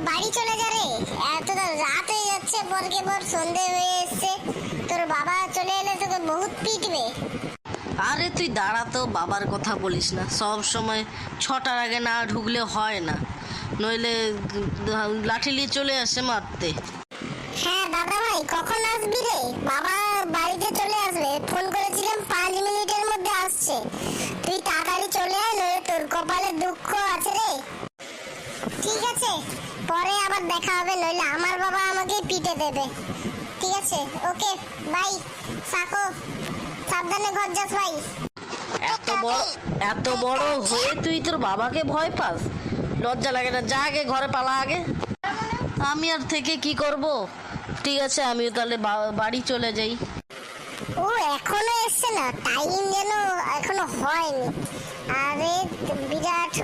বাড়ি চলে যা রে, এত রাত হয়ে যাচ্ছে, পরকে পর সন্ধে হয়ে এসছে, তোর বাবা চলে এলে তোকে বহুত পিটবে। আরে তুই দাঁড়া তো, বাবার কথা বলিস না, সব সময় 6টার আগে না ঢুকলে হয় না, নইলে লাঠি নিয়ে চলে আসে মারতে। হ্যাঁ দাদা ভাই, কখন আসবি রে? বাবা বাড়িতে চলে আসবে, ফোন করেছিলাম 5 মিনিটের মধ্যে আসছে। তুই তাড়াতাড়ি চলে আয়, নইলে তোর কপালে দুঃখ আছে রে। ঠিক আছে, পরে আবার দেখা হবে, নইলে আমার বাবা আমাকে পিটে দেবে। ঠিক আছে, ওকে বাই। সাকো, সাবধানে ঘর যাস ভাই। এত বড় হয়ে তুই তোর বাবাকে ভয় পাস? লজ্জা লাগে না? যা আগে ঘরে পালা আগে। আমি আর থেকে কি করব? ঠিক আছে, আমিও তাহলে বাড়ি চলে যাই। ও এখনো এসছে না, টাইম যেন এখনো হয়নি। আরে বিরাট